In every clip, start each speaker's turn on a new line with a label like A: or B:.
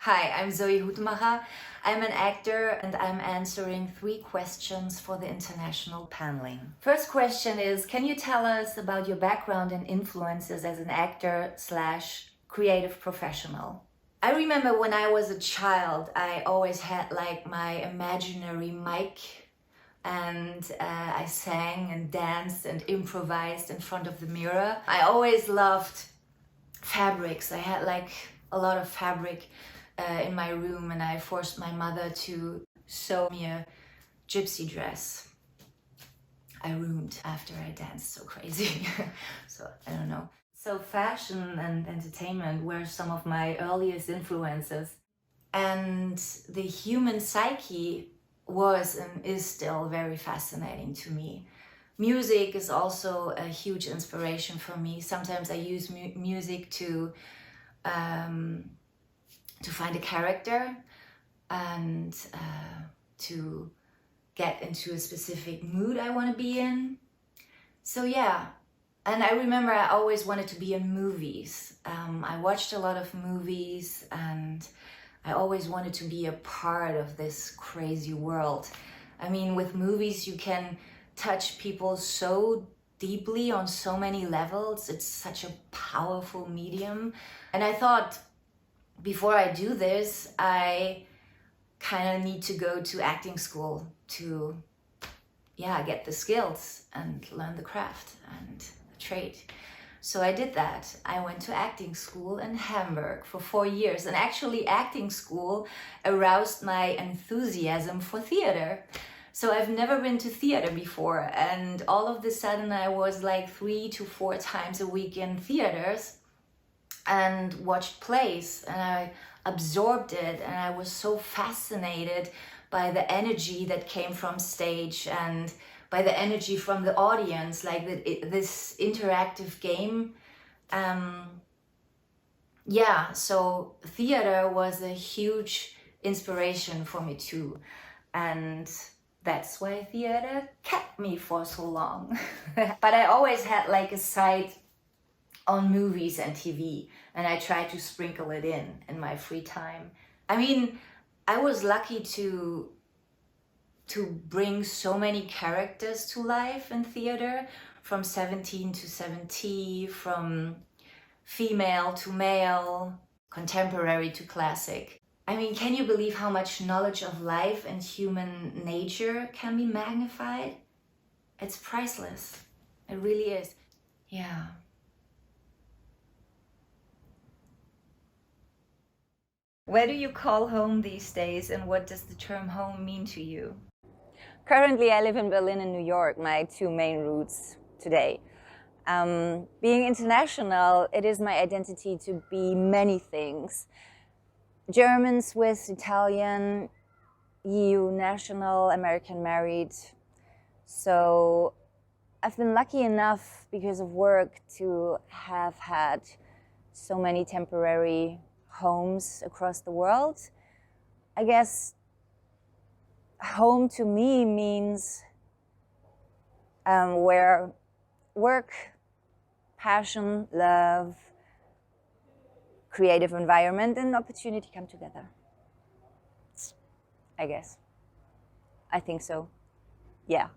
A: Hi, I'm Zoe Hutmacher. I'm an actor and I'm answering 3 questions for the international paneling. First question is, can you tell us about your background and influences as an actor slash creative professional? I remember when I was a child, I always had like my imaginary mic and I sang and danced and improvised in front of the mirror. I always loved fabrics. I had like a lot of fabric in my room, and I forced my mother to sew me a gypsy dress. I ruined after I danced so crazy. So I don't know. So fashion and entertainment were some of my earliest influences. And the human psyche was and is still very fascinating to me. Music is also a huge inspiration for me. Sometimes I use music to find a character and to get into a specific mood I want to be in. So yeah, and I remember I always wanted to be in movies. I watched a lot of movies and I always wanted to be a part of this crazy world. I mean, with movies you can touch people so deeply on so many levels. It's such a powerful medium. And I thought, before I do this, I kind of need to go to acting school to, get the skills and learn the craft and the trade. So I did that. I went to acting school in Hamburg for 4 years, and actually acting school aroused my enthusiasm for theater. So I've never been to theater before, and all of a sudden I was like 3 to 4 times a week in theaters and watched plays, and I absorbed it, and I was so fascinated by the energy that came from stage and by the energy from the audience, like this interactive game. So theater was a huge inspiration for me too, and that's why theater kept me for so long. But I always had like a side on movies and TV, and I try to sprinkle it in my free time. I mean, I was lucky to bring so many characters to life in theater, from 17 to 70, from female to male, contemporary to classic. I mean, can you believe how much knowledge of life and human nature can be magnified? It's priceless. It really is. Yeah. Where do you call home these days, and what does the term home mean to you?
B: Currently, I live in Berlin and New York, my 2 main roots today. Being international, it is my identity to be many things. German, Swiss, Italian, EU national, American married. So I've been lucky enough, because of work, to have had so many temporary homes across the world. I guess home to me means where work, passion, love, creative environment, and opportunity come together. I guess. I think so. Yeah,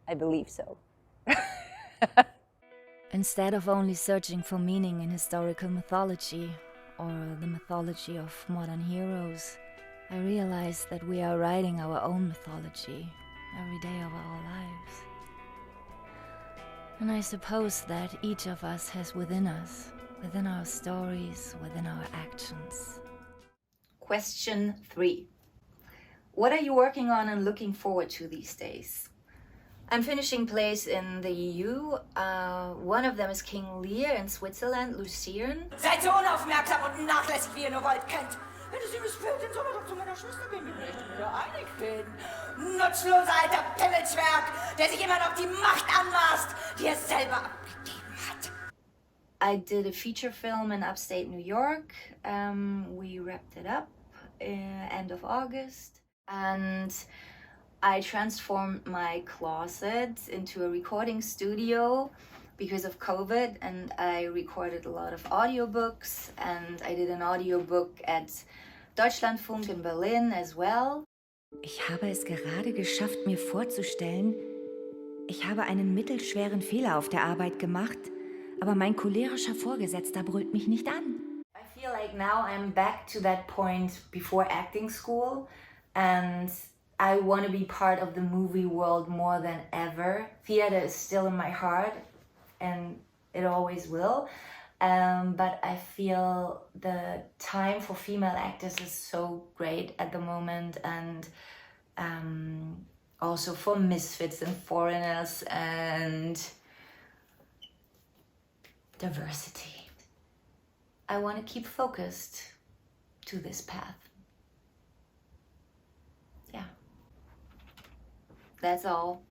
B: I believe so.
C: Instead of only searching for meaning in historical mythology or the mythology of modern heroes, I realized that we are writing our own mythology every day of our lives. And I suppose that each of us has within us, within our stories, within our actions.
A: Question 3. What are you working on and looking forward to these days? I'm finishing plays in the EU. One of them is King Lear in Switzerland, Lucerne.
D: Seid so unaufmerksam und nachlässig, wie ihr nur wollt könnt. Wenn es ihm missfällt, dann soll er doch zu meiner Schwester gehen, wenn ich mir einig bin. Nutzloser alter Pimmelswerk, der sich immer noch die Macht anmaßt, die er selber abgegeben hat.
A: I did a feature film in upstate New York. We wrapped it up end of August. And I transformed my closet into a recording studio because of COVID, and I recorded a lot of audiobooks, and I did an audiobook at Deutschlandfunk in Berlin as well.
C: Ich habe es gerade geschafft, mir vorzustellen, ich habe einen mittelschweren Fehler auf der Arbeit gemacht, aber mein cholerischer Vorgesetzter brüllt mich nicht an.
A: I feel like now I'm back to that point before acting school, and I want to be part of the movie world more than ever. Theater is still in my heart, and it always will. But I feel the time for female actors is so great at the moment, and also for misfits and foreigners and diversity. I want to keep focused to this path. Yeah. That's all.